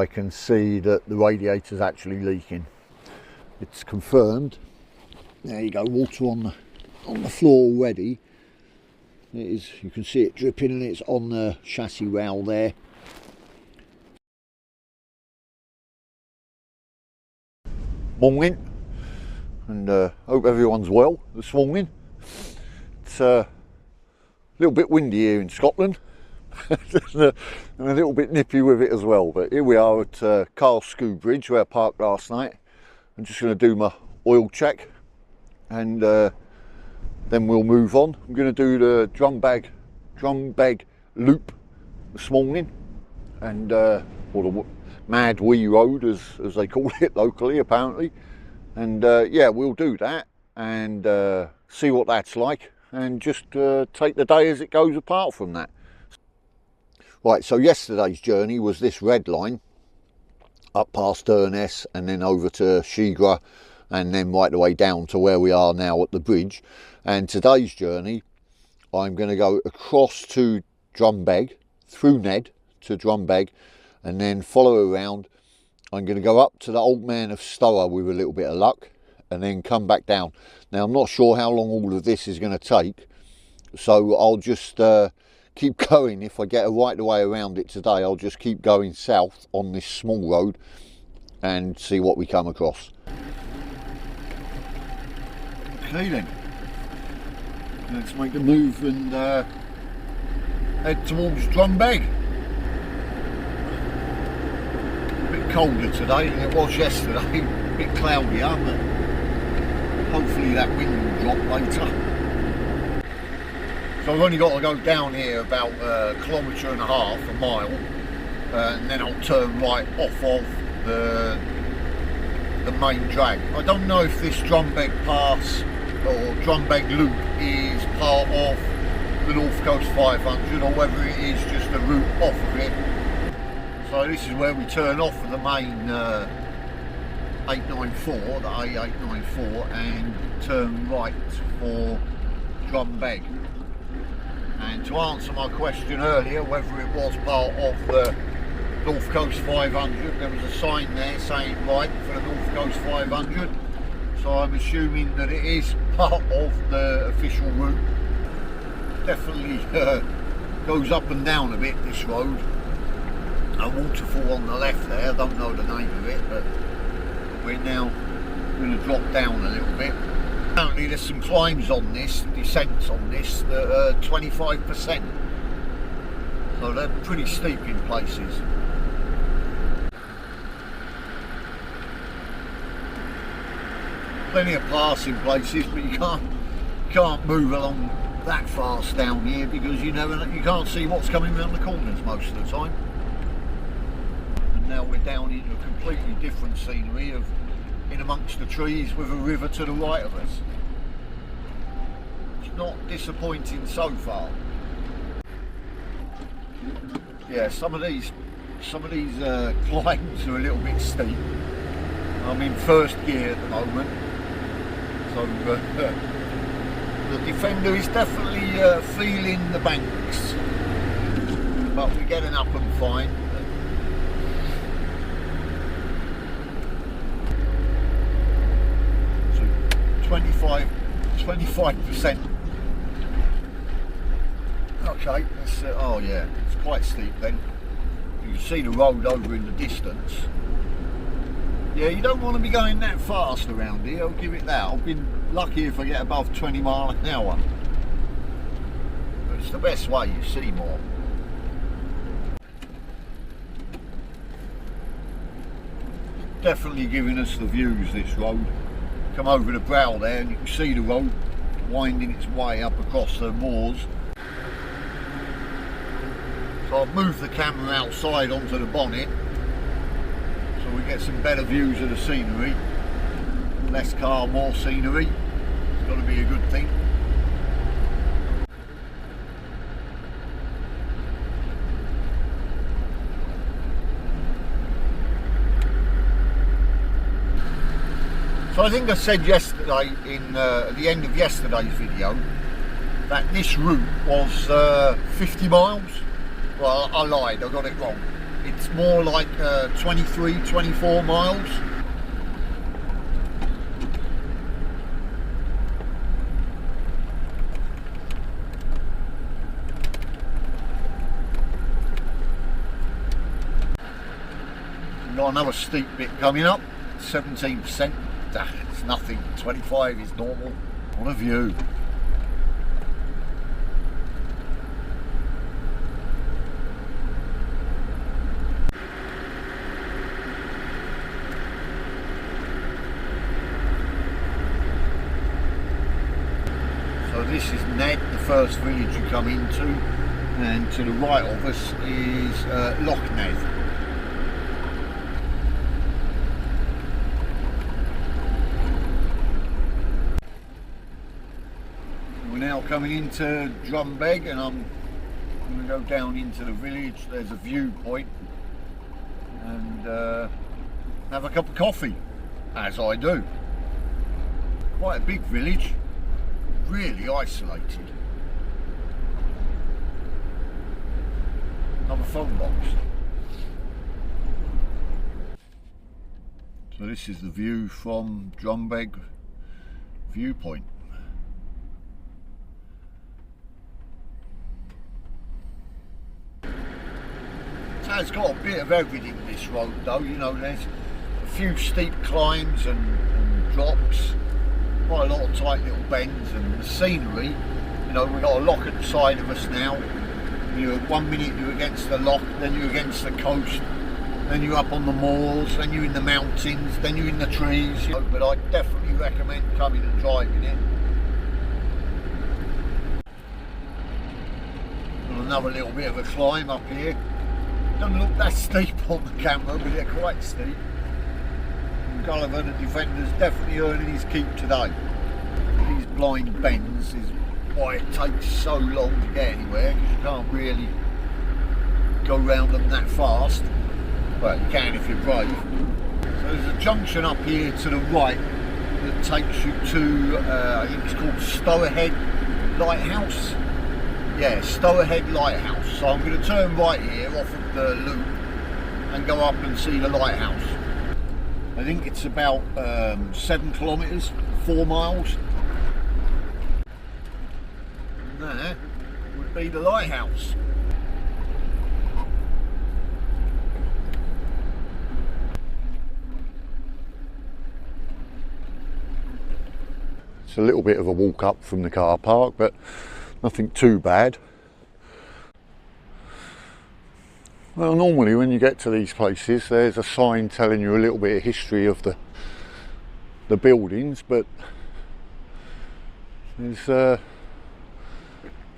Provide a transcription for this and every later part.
I can see that the radiator's actually leaking. It's confirmed. There you go, water on the floor already. It is, you can see it dripping, and it's on the chassis rail there. Morning, and hope everyone's well this morning. It's a little bit windy here in Scotland and a little bit nippy with it as well, but here we are at Carskew Bridge where I parked last night. I'm just going to do my oil check, and then we'll move on. I'm going to do the Drumbeg Loop this morning, and or the Mad Wee Road as they call it locally apparently, and yeah, we'll do that and see what that's like, and just take the day as it goes apart from that. Right, so yesterday's journey was this red line up past Ernest and then over to Shigra, and then right the way down to where we are now at the bridge. And today's journey, I'm going to go across to Drumbeg, through Ned to Drumbeg, and then follow around. I'm going to go up to the Old Man of Stoer with a little bit of luck, and then come back down. Now, I'm not sure how long all of this is going to take, so I'll just keep going. If I get a right way around it today, I'll just keep going south on this small road and see what we come across. Okay then, let's make a move and head towards Drumbeg. A bit colder today than it was yesterday, a bit cloudier, but hopefully that wind will drop later. So I've only got to go down here about a kilometre and a half, a mile, and then I'll turn right off of the main drag. I don't know if this Drumbeg Pass or Drumbeg Loop is part of the North Coast 500 or whether it is just a route off of it. So this is where we turn off of the main 894, the A894, and turn right for Drumbeg. And to answer my question earlier, whether it was part of the North Coast 500, there was a sign there saying right for the North Coast 500. So I'm assuming that it is part of the official route. Definitely goes up and down a bit, this road. A waterfall on the left there, I don't know the name of it, but we're now going to drop down a little bit. Apparently there's some climbs on this, descents on this, that are 25%. So they're pretty steep in places. Plenty of passing places, but you can't move along that fast down here because you can't see what's coming around the corners most of the time. And now we're down into a completely different scenery of in amongst the trees with a river to the right of us. It's not disappointing so far. Yeah, some of these climbs are a little bit steep. I'm in first gear at the moment, so the Defender is definitely feeling the banks, but we're getting up and fine. 25%. Okay, that's, oh yeah, it's quite steep then. You can see the road over in the distance. Yeah, you don't want to be going that fast around here, I'll give it that. I've been lucky if I get above 20 miles an hour. But it's the best way, you see more. Definitely giving us the views, this road. Come over the brow there and you can see the road winding its way up across the moors. So I've moved the camera outside onto the bonnet so we get some better views of the scenery. Less car, more scenery. It's got to be a good thing. So I think I said yesterday, at the end of yesterday's video, that this route was 50 miles. Well, I lied, I got it wrong. it's more like 23, 24 miles. We've got another steep bit coming up, 17%. It's nothing, 25 is normal. What a view. So this is Ned, the first village you come into, and to the right of us is Lochinver. Now coming into Drumbeg, and I'm going to go down into the village. There's a viewpoint, and have a cup of coffee, as I do. Quite a big village, really isolated. Another phone box. So this is the view from Drumbeg viewpoint. It's got a bit of everything, this road though, you know. There's a few steep climbs and drops, quite a lot of tight little bends, and the scenery, you know, we've got a lock at the side of us now. You're 1 minute you're against the lock, then you're against the coast, then you're up on the moors, then you're in the mountains, then you're in the trees, you know. But I definitely recommend coming and driving it. And another little bit of a climb up here. Doesn't look that steep on the camera, but they're quite steep. And Gulliver the Defender's definitely earning his keep today. These blind bends is why it takes so long to get anywhere, because you can't really go round them that fast. Well, you can if you're brave. So there's a junction up here to the right that takes you to, I think it's called Stoerhead Lighthouse. Yeah, Stoerhead Lighthouse. So I'm going to turn right here off of the loop and go up and see the lighthouse. I think it's about 7 kilometres, 4 miles. And there would be the lighthouse. It's a little bit of a walk up from the car park, but nothing too bad. Well, normally when you get to these places there's a sign telling you a little bit of history of the buildings, but there's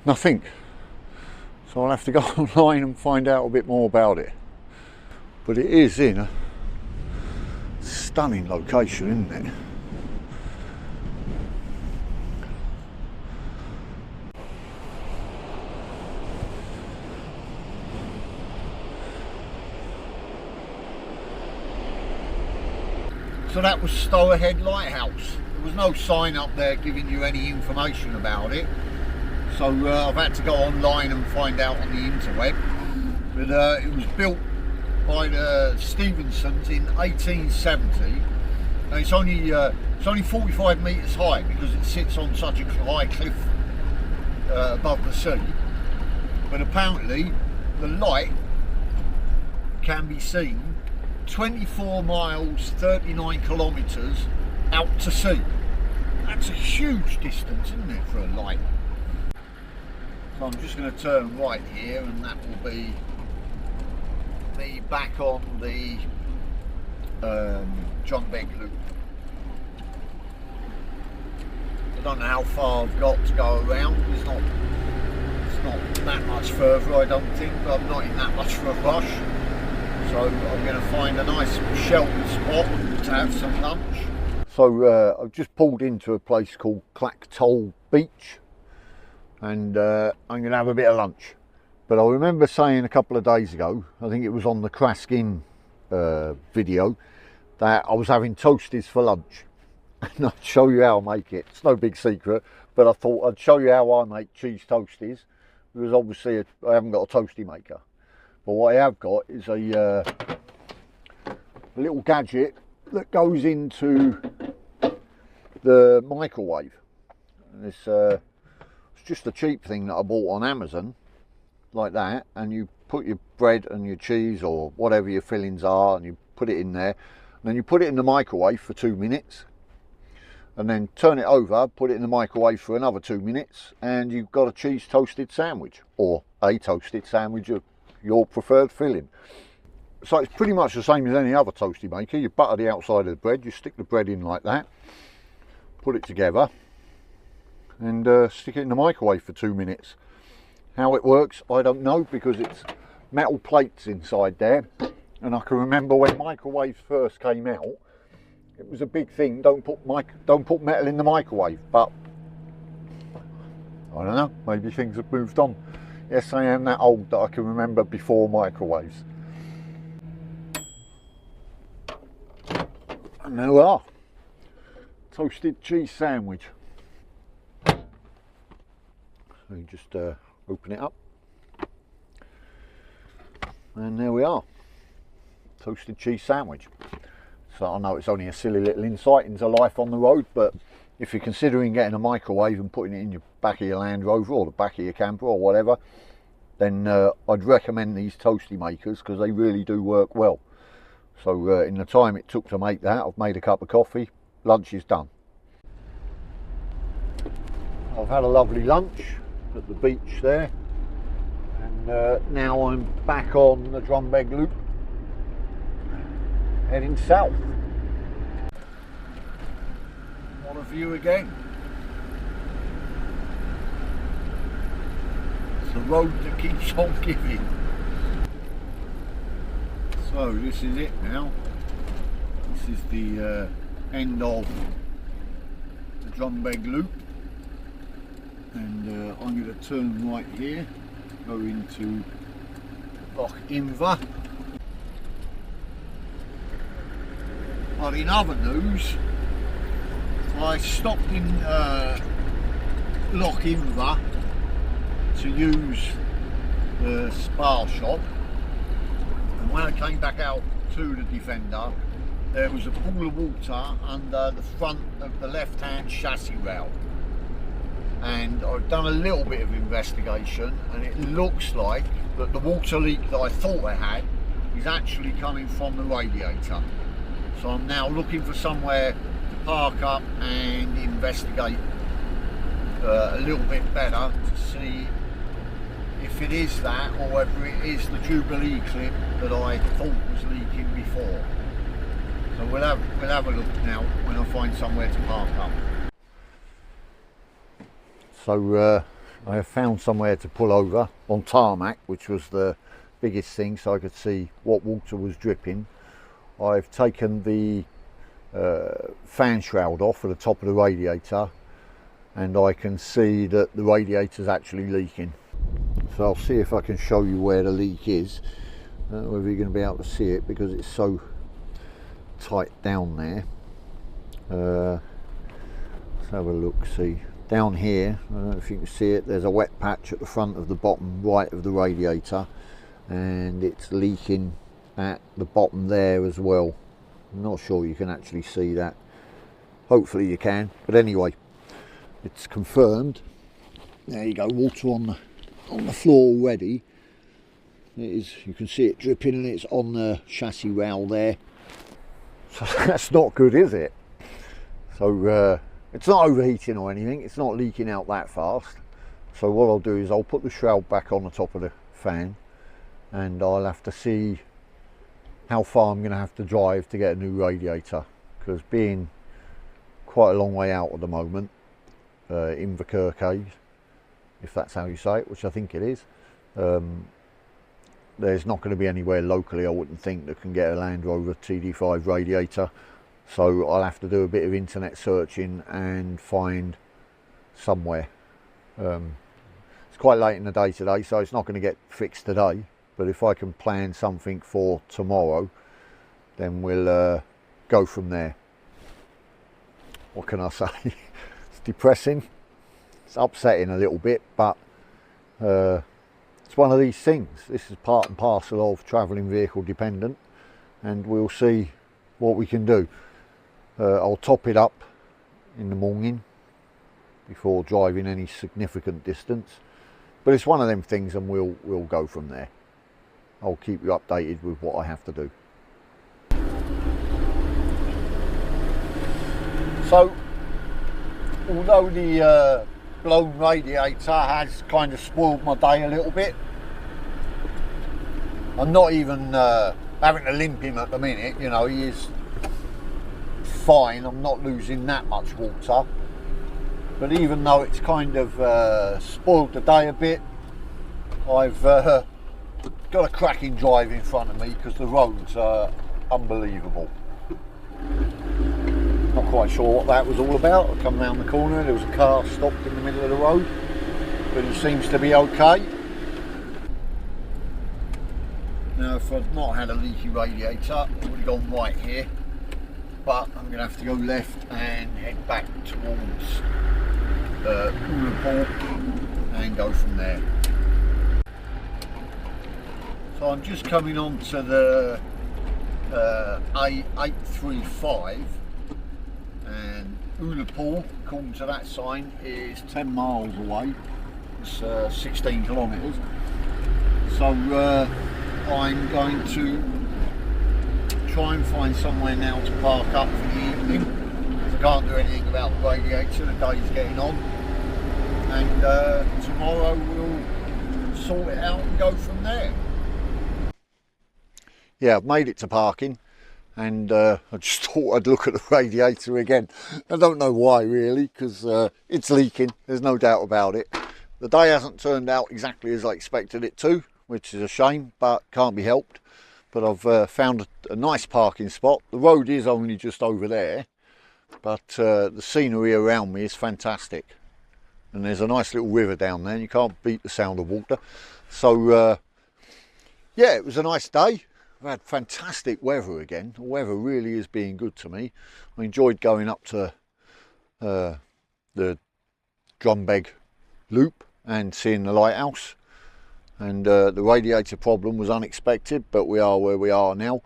nothing. So I'll have to go online and find out a bit more about it. But it is in a stunning location, isn't it? So that was Stoerhead Lighthouse. There was no sign up there giving you any information about it. So I've had to go online and find out on the interweb. But it was built by the Stevensons in 1870. And it's only 45 metres high because it sits on such a high cliff above the sea. But apparently the light can be seen 24 miles, 39 kilometres out to sea. That's a huge distance, isn't it, for a light? So I'm just going to turn right here, and that will be me back on the Drumbeg Loop. I don't know how far I've got to go around. It's not that much further, I don't think, but I'm not in that much of a rush. So I'm going to find a nice sheltered spot to have some lunch. So I've just pulled into a place called Clacktoll Beach, and I'm going to have a bit of lunch. But I remember saying a couple of days ago, I think it was on the Craskin video, that I was having toasties for lunch. And I'd show you how I make it. It's no big secret, but I thought I'd show you how I make cheese toasties, because obviously I haven't got a toasty maker. But what I have got is a little gadget that goes into the microwave. And it's just a cheap thing that I bought on Amazon, like that, and you put your bread and your cheese or whatever your fillings are, and you put it in there, and then you put it in the microwave for 2 minutes, and then turn it over, put it in the microwave for another 2 minutes, and you've got a cheese toasted sandwich, or a toasted sandwich of your preferred filling. So it's pretty much the same as any other toasty maker. You butter the outside of the bread, you stick the bread in like that, put it together, and stick it in the microwave for 2 minutes. How it works, I don't know, because it's metal plates inside there, and I can remember when microwaves first came out, it was a big thing. Don't put metal in the microwave. But I don't know. Maybe things have moved on. Yes, I am that old that I can remember before microwaves. And there we are. Toasted cheese sandwich. So you just open it up, and there we are. Toasted cheese sandwich. So I know it's only a silly little insight into life on the road, but if you're considering getting a microwave and putting it in your back of your Land Rover or the back of your camper or whatever, then I'd recommend these toasty makers, because they really do work well. So in the time it took to make that, I've made a cup of coffee, lunch is done. I've had a lovely lunch at the beach there, and now I'm back on the Drumbeg Loop, heading south. What a view again. It's the road that keeps on giving. So this is it now. This is the end of the Drumbeg Loop, and I'm going to turn right here, go into Lochinver. But in other news, I stopped in Lochinver to use the spa shop, and when I came back out to the Defender, there was a pool of water under the front of the left-hand chassis rail. And I've done a little bit of investigation, and it looks like that the water leak that I thought I had is actually coming from the radiator. So I'm now looking for somewhere to park up and investigate a little bit better to see if it is that, or whether it is the Jubilee clip that I thought was leaking before. So we'll have a look now when I find somewhere to park up. So I have found somewhere to pull over on tarmac, which was the biggest thing, so I could see what water was dripping. I've taken the fan shroud off at the top of the radiator, and I can see that the radiator is actually leaking. So I'll see if I can show you where the leak is. I don't know whether you're going to be able to see it because it's so tight down there. Let's have a look. See, down here, I don't know if you can see it, there's a wet patch at the front of the bottom right of the radiator, and it's leaking at the bottom there as well. I'm not sure you can actually see that. Hopefully you can, but anyway, it's confirmed. There you go, water on the floor already. It is, you can see it dripping, and it's on the chassis rail there. So that's not good, is it? So it's not overheating or anything, it's not leaking out that fast. So what I'll do is I'll put the shroud back on the top of the fan, and I'll have to see how far I'm going to have to drive to get a new radiator, because being quite a long way out at the moment, Inverkirk, if that's how you say it, which I think it is, there's not going to be anywhere locally, I wouldn't think, that can get a Land Rover TD5 radiator. So I'll have to do a bit of internet searching and find somewhere. It's quite late in the day today, so it's not going to get fixed today, but if I can plan something for tomorrow, then we'll go from there. What can I say? It's depressing, it's upsetting a little bit, but it's it's one of these things. This is part and parcel of travelling vehicle dependent, and we'll see what we can do. I'll top it up in the morning before driving any significant distance, but it's one of them things, and we'll go from there. I'll keep you updated with what I have to do. So although the blown radiator has kind of spoiled my day a little bit, I'm not even having to limp him at the minute. You know, he is fine. I'm not losing that much water, but even though it's kind of spoiled the day a bit, I've got a cracking drive in front of me because the roads are unbelievable. Not quite sure what that was all about. I come round the corner, there was a car stopped in the middle of the road, but he seems to be okay. Now, if I'd not had a leaky radiator, I would have gone right here, but I'm going to have to go left and head back towards Overlanding and go from there. So I'm just coming on to the A835, and Overlanding, according to that sign, is 10 miles away. It's 16 kilometres. So I'm going to try and find somewhere now to park up for the evening, because I can't do anything about the radiator, the day's getting on, and tomorrow we'll sort it out and go from there. Yeah, I've made it to parking, and I just thought I'd look at the radiator again. I don't know why really, because it's leaking, there's no doubt about it. The day hasn't turned out exactly as I expected it to, which is a shame, but can't be helped. But I've found a nice parking spot. The road is only just over there, but the scenery around me is fantastic. And there's a nice little river down there, and you can't beat the sound of water. So yeah, it was a nice day. I've had fantastic weather again. The weather really is being good to me. I enjoyed going up to the Drumbeg Loop and seeing the lighthouse. And the radiator problem was unexpected, but we are where we are now.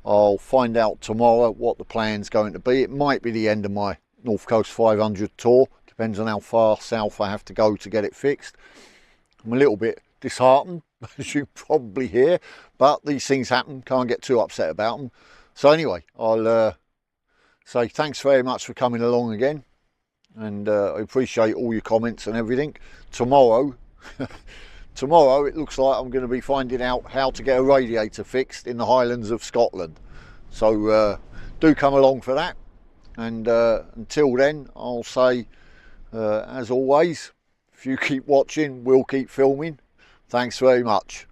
I'll find out tomorrow what the plan's going to be. It might be the end of my North Coast 500 tour. Depends on how far south I have to go to get it fixed. I'm a little bit disheartened, as you probably hear, but these things happen. Can't get too upset about them. So anyway, I'll say thanks very much for coming along again, and I appreciate all your comments and everything. Tomorrow tomorrow it looks like I'm going to be finding out how to get a radiator fixed in the Highlands of Scotland. So do come along for that, and until then I'll say as always, if you keep watching, we'll keep filming. Thanks very much.